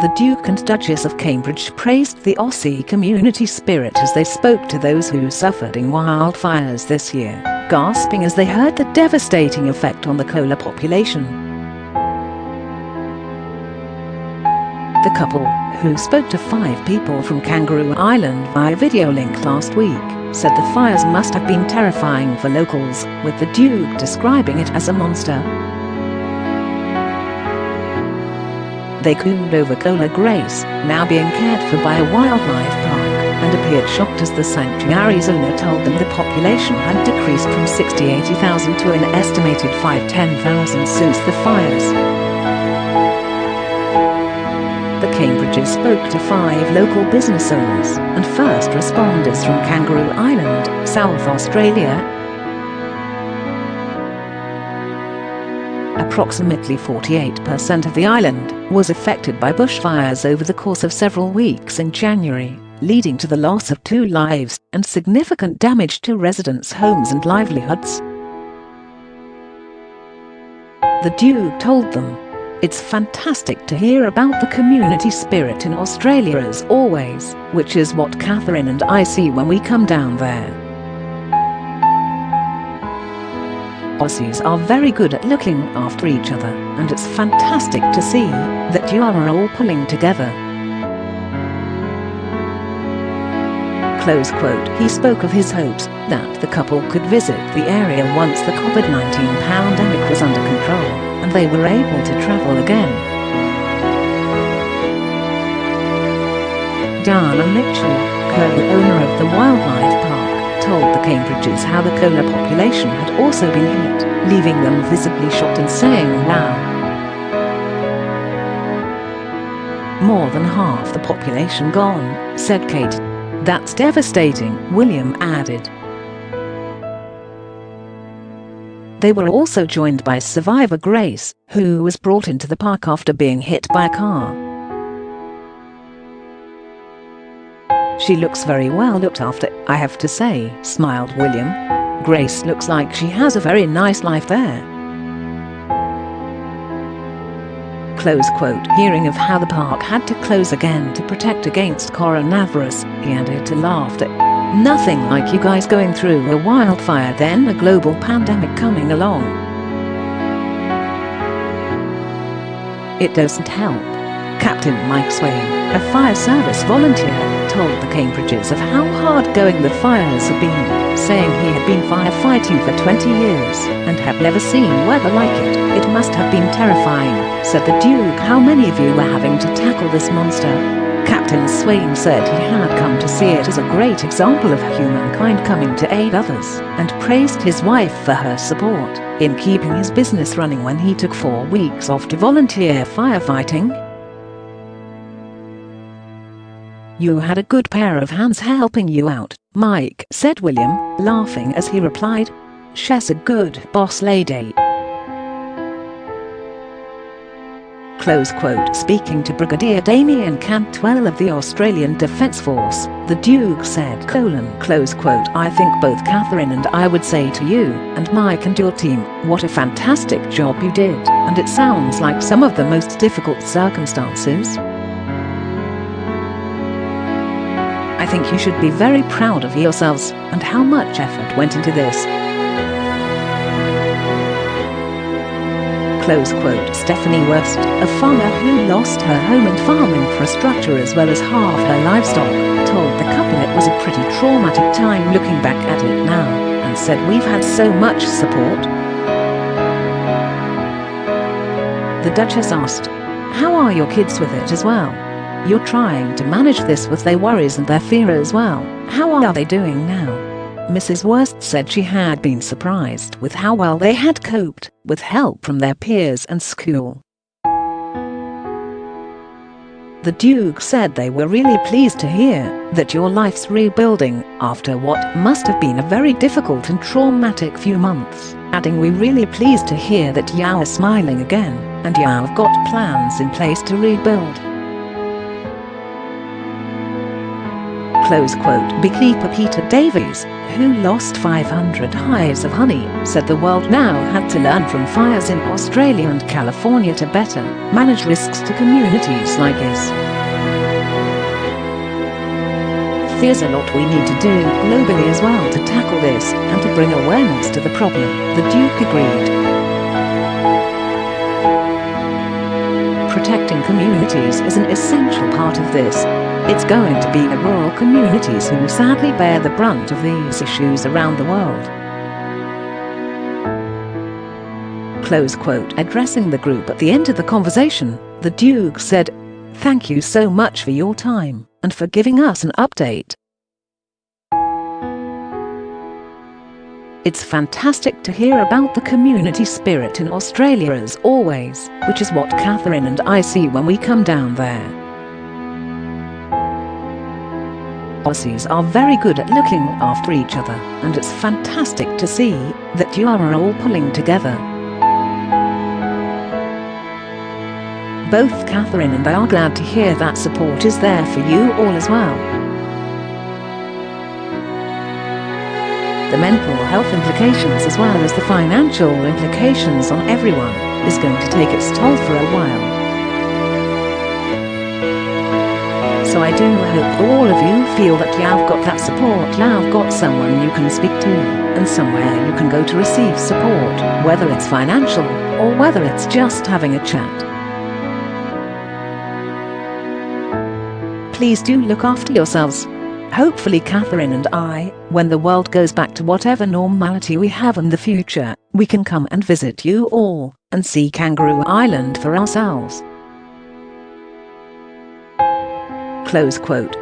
The Duke and Duchess of Cambridge praised the Aussie community spirit as they spoke to those who suffered in wildfires this year, gasping as they heard the devastating effect on the koala population. The couple, who spoke to 5 people from Kangaroo Island via video link last week, said the fires must have been terrifying for locals, with the Duke describing it as a monster. They cooed over koala Grace, now being cared for by a wildlife park, and appeared shocked as the sanctuary's owner told them the population had decreased from 80,000 to an estimated 10,000 since the fires. The Cambridges spoke to 5 local business owners and first responders from Kangaroo Island, South Australia. Approximately 48% of the island was affected by bushfires over the course of several weeks in January, leading to the loss of 2 lives and significant damage to residents' homes and livelihoods. The Duke told them, "It's fantastic to hear about the community spirit in Australia as always, which is what Catherine and I see when we come down there. Aussies are very good at looking after each other, and it's fantastic to see that you are all pulling together." Close quote. He spoke of his hopes that the couple could visit the area once the COVID-19 pandemic was under control and they were able to travel again. Diana Mitchell, co-owner of the wildlife park, told the Cambridges how the koala population had also been hit, leaving them visibly shocked and saying, "Wow. More than half the population gone," said Kate. "That's devastating," William added. They were also joined by survivor Grace, who was brought into the park after being hit by a car. "She looks very well looked after, I have to say," smiled William. "Grace looks like she has a very nice life there." Close quote. Hearing of how the park had to close again to protect against coronavirus, he added to laugh that, "Nothing like you guys going through a wildfire then a global pandemic coming along. It doesn't help." Captain Mike Swayne, a fire service volunteer, told the Cambridges of how hard-going the fires had been, saying he had been firefighting for 20 years and had never seen weather like it. "It must have been terrifying," said the Duke. "How many of you were having to tackle this monster?" Captain Swayne said he had come to see it as a great example of humankind coming to aid others, and praised his wife for her support in keeping his business running when he took 4 weeks off to volunteer firefighting. "You had a good pair of hands helping you out, Mike," said William, laughing as he replied, "She's a good boss lady." Close quote. Speaking to Brigadier Damian Cantwell of the Australian Defence Force, the Duke said, close quote, "I think both Catherine and I would say to you, and Mike and your team, what a fantastic job you did, and it sounds like some of the most difficult circumstances. I think you should be very proud of yourselves and how much effort went into this." Close quote. Stephanie Wurst, a farmer who lost her home and farm infrastructure as well as half her livestock, told the couple it was a pretty traumatic time looking back at it now, and said, "We've had so much support." The Duchess asked, "How are your kids with it as well? You're trying to manage this with their worries and their fear as well. How are they doing now?" Mrs. Wurst said she had been surprised with how well they had coped, with help from their peers and school. The Duke said they were really pleased to hear that your life's rebuilding after what must have been a very difficult and traumatic few months, adding, "We're really pleased to hear that you are smiling again, and you have got plans in place to rebuild." Close quote. Beekeeper Peter Davies, who lost 500 hives of honey, said the world now had to learn from fires in Australia and California to better manage risks to communities like this. There's a lot we need to do globally as well to tackle this and to bring awareness to the problem, the Duke agreed. Protecting communities is an essential part of this. It's going to be the rural communities who sadly bear the brunt of these issues around the world. Close quote. Addressing the group at the end of the conversation, the Duke said, "Thank you so much for your time and for giving us an update. It's fantastic to hear about the community spirit in Australia as always, which is what Catherine and I see when we come down there. Aussies are very good at looking after each other, and it's fantastic to see that you are all pulling together." Both Catherine and I are glad to hear that support is there for you all as well. The mental health implications as well as the financial implications on everyone is going to take its toll for a while. So I do hope all of you feel that you've got that support, you've got someone you can speak to, and somewhere you can go to receive support, whether it's financial or whether it's just having a chat. Please do look after yourselves. Hopefully Catherine and I, when the world goes back to whatever normality we have in the future, we can come and visit you all and see Kangaroo Island for ourselves. Close quote.